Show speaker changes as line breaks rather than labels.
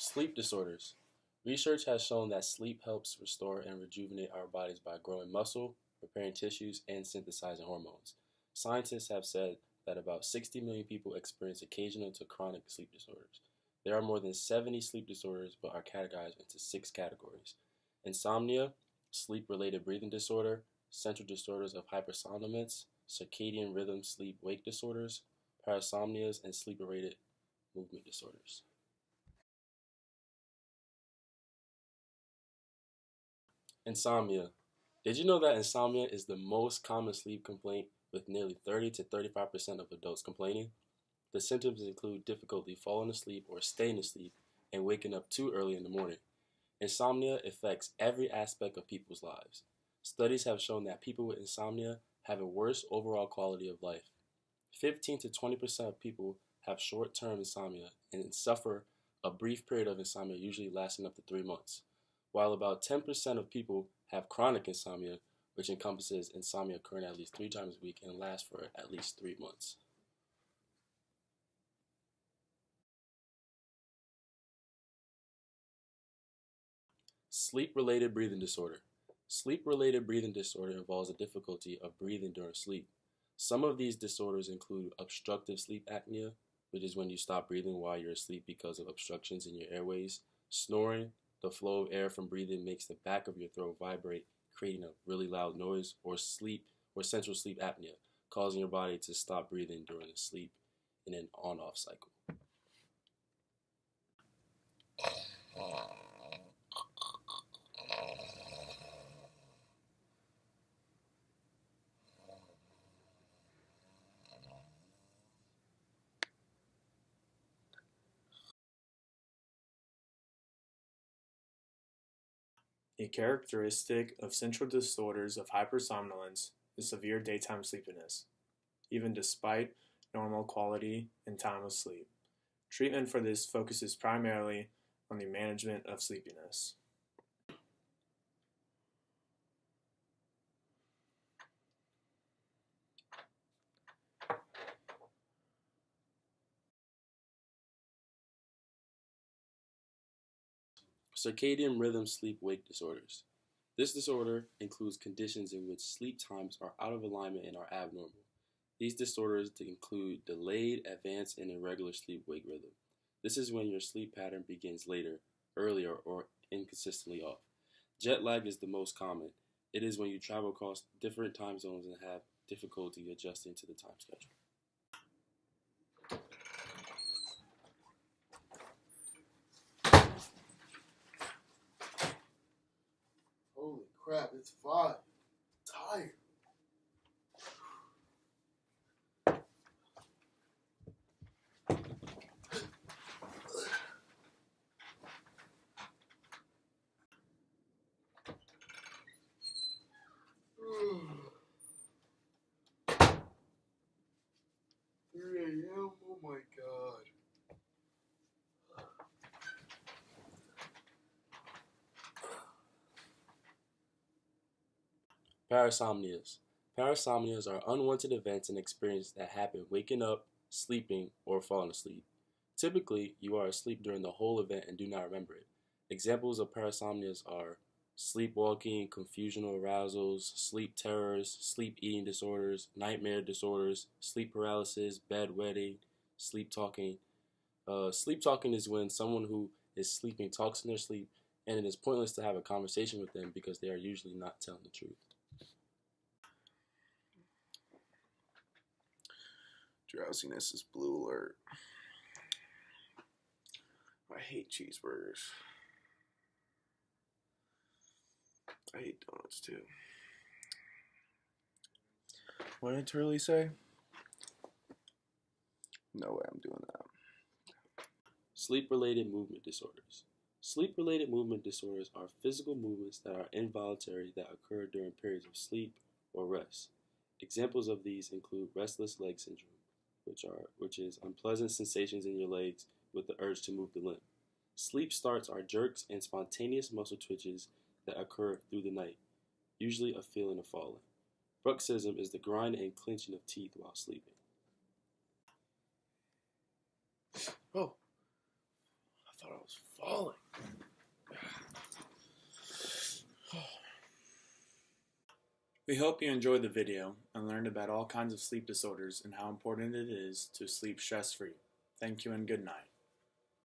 Sleep disorders. Research has shown that sleep helps restore and rejuvenate our bodies by growing muscle, repairing tissues, and synthesizing hormones. Scientists have said that about 60 million people experience occasional to chronic sleep disorders. There are more than 70 sleep disorders, but are categorized into six categories: insomnia, sleep related breathing disorder, central disorders of hypersomnolence, circadian rhythm sleep wake disorders, parasomnias, and sleep related movement disorders. Insomnia. Did you know that insomnia is the most common sleep complaint, with nearly 30 to 35% of adults complaining? The symptoms include difficulty falling asleep or staying asleep and waking up too early in the morning. Insomnia affects every aspect of people's lives. Studies have shown that people with insomnia have a worse overall quality of life. 15 to 20% of people have short term insomnia and suffer a brief period of insomnia, usually lasting up to 3 months, while about 10% of people have chronic insomnia, which encompasses insomnia occurring at least 3 times a week and lasts for at least 3 months. Sleep related breathing disorder. Sleep related breathing disorder involves a difficulty of breathing during sleep. Some of these disorders include obstructive sleep apnea, which is when you stop breathing while you're asleep because of obstructions in your airways; snoring, the flow of air from breathing makes the back of your throat vibrate, creating a really loud noise; or sleep or central sleep apnea, causing your body to stop breathing during the sleep in an on-off cycle.
A characteristic of central disorders of hypersomnolence is severe daytime sleepiness, even despite normal quality and time of sleep. Treatment for this focuses primarily on the management of sleepiness.
Circadian rhythm sleep wake disorders. This disorder includes conditions in which sleep times are out of alignment and are abnormal. These disorders include delayed, advanced, and irregular sleep wake rhythm. This is when your sleep pattern begins later, earlier, or inconsistently off. Jet lag is the most common. It is when you travel across different time zones and have difficulty adjusting to the time schedule.
Holy crap, it's 5. Tired. Three a.m. Oh my god.
Parasomnias. Parasomnias are unwanted events and experiences that happen waking up, sleeping, or falling asleep. Typically, you are asleep during the whole event and do not remember it. Examples of parasomnias are sleepwalking, confusional arousals, sleep terrors, sleep eating disorders, nightmare disorders, sleep paralysis, bedwetting, sleep talking. Sleep talking is when someone who is sleeping talks in their sleep, and it is pointless to have a conversation with them because they are usually not telling the truth.
Drowsiness is blue alert. I hate cheeseburgers. I hate donuts too. What did Turley say? No way I'm doing that.
Sleep related movement disorders. Sleep related movement disorders are physical movements that are involuntary that occur during periods of sleep or rest. Examples of these include restless leg syndrome, which is unpleasant sensations in your legs with the urge to move the limb. Sleep starts are jerks and spontaneous muscle twitches that occur through the night, usually a feeling of falling. Bruxism is the grinding and clenching of teeth while sleeping.
Oh, I thought
I was falling.
We hope you enjoyed the video and learned about all kinds of sleep disorders and how important it is to sleep stress-free. Thank you and good night.